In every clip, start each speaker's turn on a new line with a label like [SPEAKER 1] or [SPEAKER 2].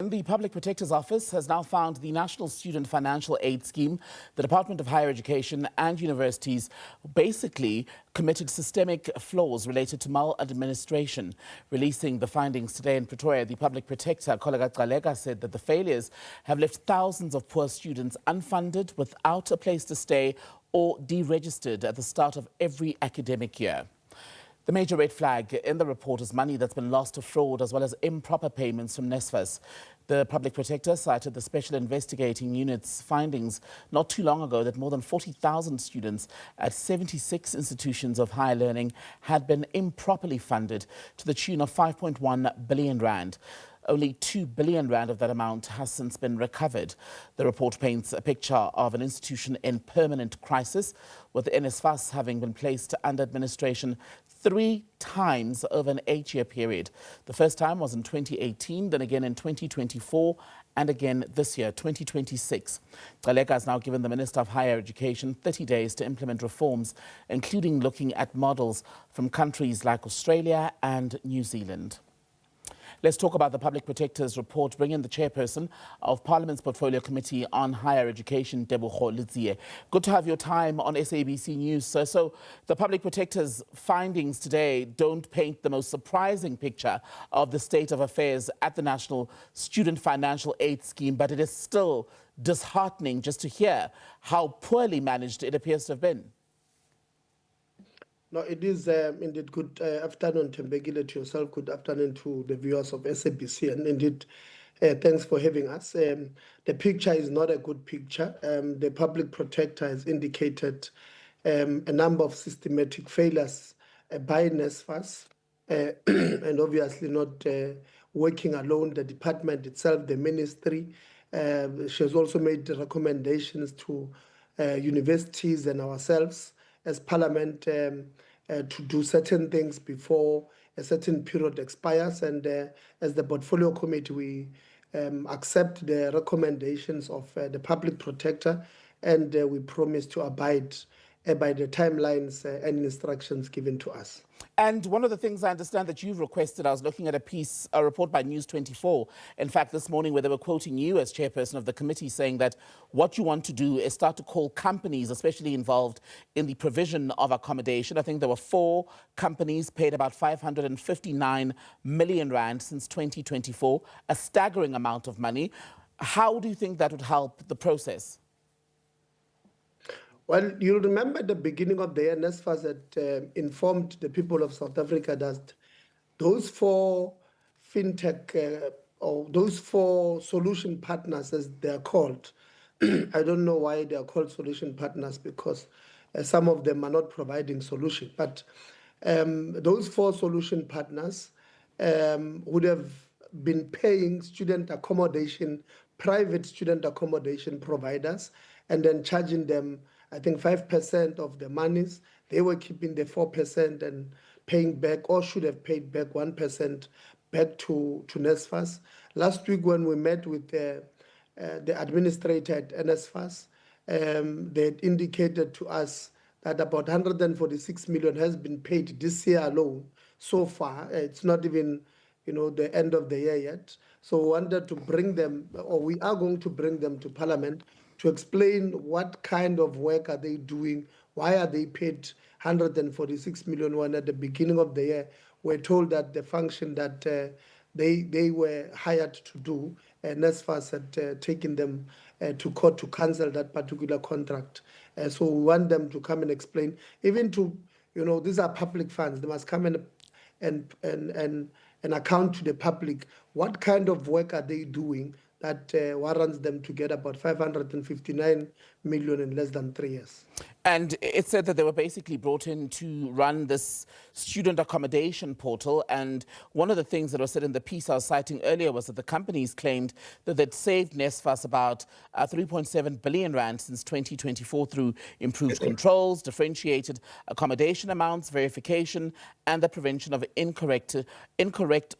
[SPEAKER 1] The Public Protector's Office has now found the National Student Financial Aid Scheme. The Department of Higher Education and universities basically committed systemic flaws related to maladministration. Releasing the findings today in Pretoria, the Public Protector, Kolega Gcaleka, said that the failures have left thousands of poor students unfunded, without a place to stay, or deregistered at the start of every academic year. The major red flag in the report is money that's been lost to fraud, as well as improper payments from NSFAS. The Public Protector cited the Special Investigating Unit's findings not too long ago that more than 40,000 students at 76 institutions of higher learning had been improperly funded to the tune of 5.1 billion rand. Only 2 billion rand of that amount has since been recovered. The report paints a picture of an institution in permanent crisis, with the NSFAS having been placed under administration 3 times over an 8-year period. The first time was in 2018, then again in 2024, and again this year, 2026. Gcaleka has now given the Minister of Higher Education 30 days to implement reforms, including looking at models from countries like Australia and New Zealand. Let's talk about the Public Protector's report, bringing the Chairperson of Parliament's Portfolio Committee on Higher Education, Tebogo Letsie. Good to have your time on SABC News, sir. So the Public Protector's findings today don't paint the most surprising picture of the state of affairs at the National Student Financial Aid Scheme, but it is still disheartening just to hear how poorly managed it appears to have been.
[SPEAKER 2] No, it is indeed good afternoon, Tembegile, to yourself. Good afternoon to the viewers of SABC. And indeed, thanks for having us. The picture is not a good picture. The Public Protector has indicated a number of systematic failures by NSFAS, and obviously not working alone. The department itself, the ministry, she has also made recommendations to universities and ourselves as Parliament to do certain things before a certain period expires. And as the Portfolio Committee, we accept the recommendations of the Public Protector, and we promise to abide by the timelines and instructions given to us.
[SPEAKER 1] And one of the things I understand that you've requested, I was looking at a report by News 24, in fact, this morning, where they were quoting you as chairperson of the committee, saying that what you want to do is start to call companies, especially involved in the provision of accommodation. I think there were 4 companies paid about 559 million rand since 2024, a staggering amount of money. How do you think that would help the process?
[SPEAKER 2] Well, you'll remember at the beginning of the year, NSFAS had informed the people of South Africa that those 4 fintech or those 4 solution partners, as they're called, I don't know why they are called solution partners, because some of them are not providing solution. But those 4 solution partners would have been paying student accommodation, private student accommodation providers, and then charging them, I think, 5% of the monies. They were keeping the 4% and paying back, or should have paid back 1% back to NSFAS. Last week, when we met with the administrator at NSFAS, they had indicated to us that about 146 million has been paid this year alone. So far, it's not even, the end of the year yet. So we wanted to bring them, or we are going to bring them to Parliament to explain what kind of work are they doing, why are they paid 146 million when at the beginning of the year we're told that the function that they were hired to do, NSFAS had taken them to court to cancel that particular contract. So we want them to come and explain, even to, these are public funds, they must come and account to the public what kind of work are they doing that warrants them to get about 559 million in less than 3 years.
[SPEAKER 1] And it said that they were basically brought in to run this student accommodation portal. And one of the things that was said in the piece I was citing earlier was that the companies claimed that they'd saved NSFAS about 3.7 billion rand since 2024 through improved controls, differentiated accommodation amounts, verification, and the prevention of incorrect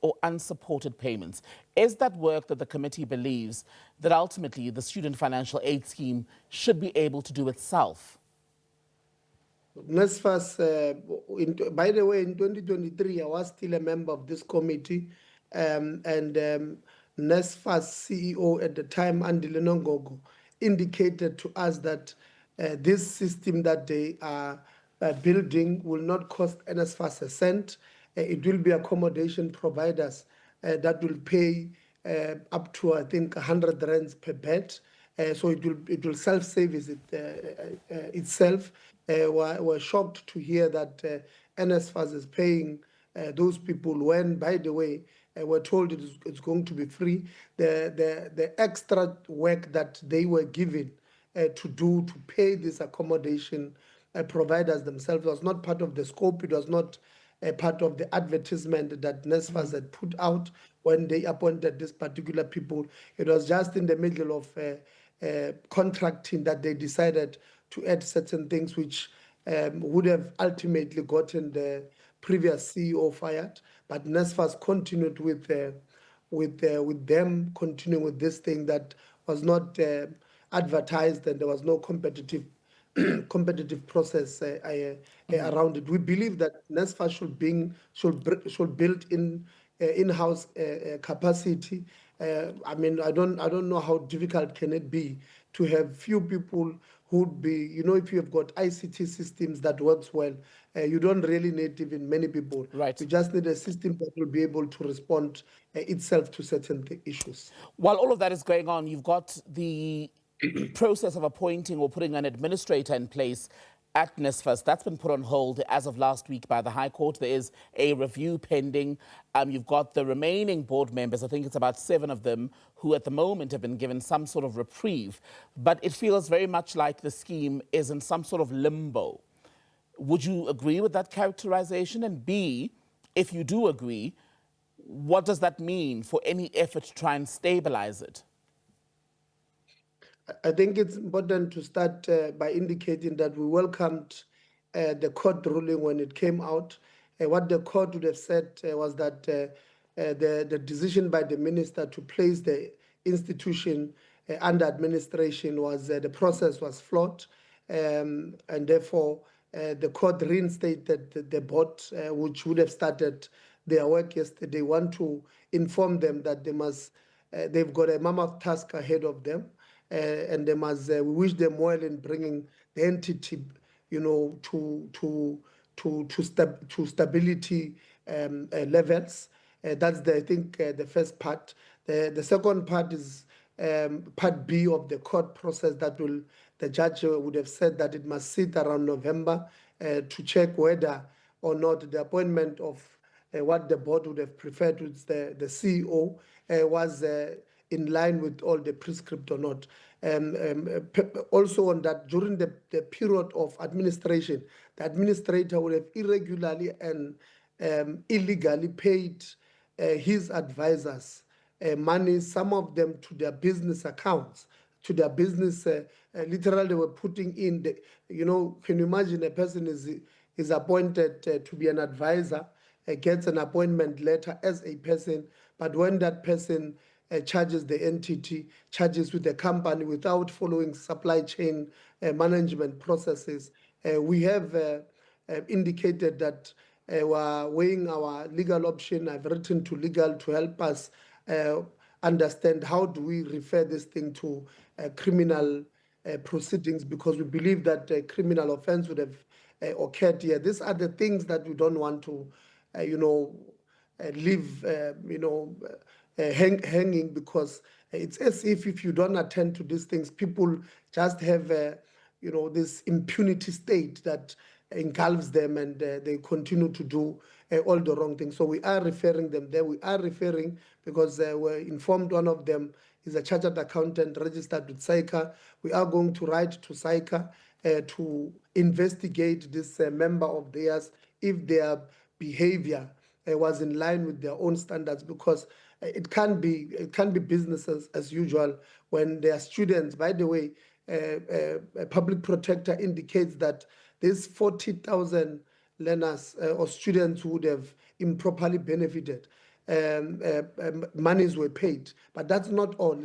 [SPEAKER 1] or unsupported payments. Is that work that the committee believes that ultimately the Student Financial Aid Scheme should be able to do itself?
[SPEAKER 2] NSFAS, by the way, in 2023, I was still a member of this committee, and NSFAS CEO at the time, Andile Nongogo, indicated to us that this system that they are building will not cost NSFAS a cent. It will be accommodation providers that will pay up to, I think, 100 rands per bed. So it will self-service itself. We're shocked to hear that NSFAS is paying those people when, by the way, we're told it's going to be free. The extra work that they were given to do to pay this accommodation providers themselves was not part of the scope. It was not a part of the advertisement that NSFAS had put out when they appointed these particular people. It was just in the middle of contracting that they decided to add certain things which would have ultimately gotten the previous CEO fired. But NSFAS continued with them continuing with this thing that was not advertised, and there was no competitive process around it. We believe that NSFAS should build in-house capacity. I mean, I don't know how difficult can it be to have few people who'd be, if you have got ICT systems that works well, you don't really need even many people.
[SPEAKER 1] Right.
[SPEAKER 2] You just need a system that will be able to respond itself to certain issues.
[SPEAKER 1] While all of that is going on, you've got the process of appointing or putting an administrator in place at NSFAS. That's been put on hold as of last week by the High Court. There is a review pending. You've got the remaining board members, I think it's about 7 of them, who at the moment have been given some sort of reprieve. But it feels very much like the scheme is in some sort of limbo. Would you agree with that characterization? And B, if you do agree, what does that mean for any effort to try and stabilize it?
[SPEAKER 2] I think it's important to start by indicating that we welcomed the court ruling when it came out. What the court would have said was that the decision by the minister to place the institution under administration was the process was flawed, and therefore the court reinstated the board, which would have started their work yesterday. Want to inform them that they've got a mammoth task ahead of them. And they must. We wish them well in bringing the entity, to stability levels. That's I think the first part. The second part is part B of the court process that the judge would have said that it must sit around November to check whether or not the appointment of what the board would have preferred with the CEO was in line with all the prescript or not. Also on that, during the period of administration, the administrator would have irregularly and illegally paid his advisors money, some of them to their business accounts, to their business, literally they were putting in, can you imagine a person is appointed to be an advisor, gets an appointment letter as a person, but when that person charges the entity, charges with the company without following supply chain management processes. We have indicated that we're weighing our legal option. I've written to legal to help us understand how do we refer this thing to criminal proceedings, because we believe that a criminal offense would have occurred here. These are the things that we don't want to, leave, hanging, because it's as if you don't attend to these things, people just have, this impunity state that engulfs them, and they continue to do all the wrong things. So we are referring them there. We are referring because we're informed one of them is a chartered accountant registered with SAICA. We are going to write to SAICA to investigate this member of theirs if their behavior was in line with their own standards, because it can be business as usual when their students. By the way, a public protector indicates that these 40,000 learners or students who would have improperly benefited, monies were paid. But that's not all.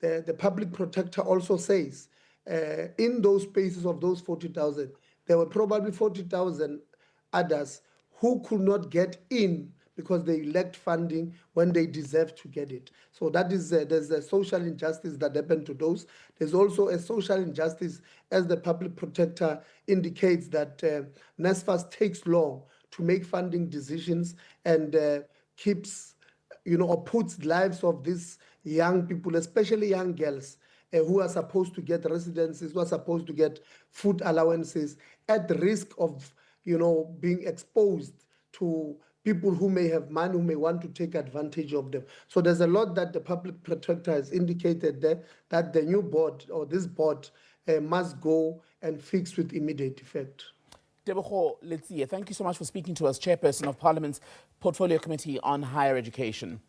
[SPEAKER 2] The public protector also says in those spaces of those 40,000, there were probably 40,000 others who could not get in because they lacked funding when they deserve to get it. So that is, there's a social injustice that happened to those. There's also a social injustice, as the public protector indicates, that NSFAS takes long to make funding decisions and keeps, or puts lives of these young people, especially young girls, who are supposed to get residencies, who are supposed to get food allowances, at risk of, being exposed to people who may have money, who may want to take advantage of them. So there's a lot that the public protector has indicated there that the new board, or this board, must go and fix with immediate effect.
[SPEAKER 1] Tebogo Letsie, thank you so much for speaking to us, Chairperson of Parliament's Portfolio Committee on Higher Education.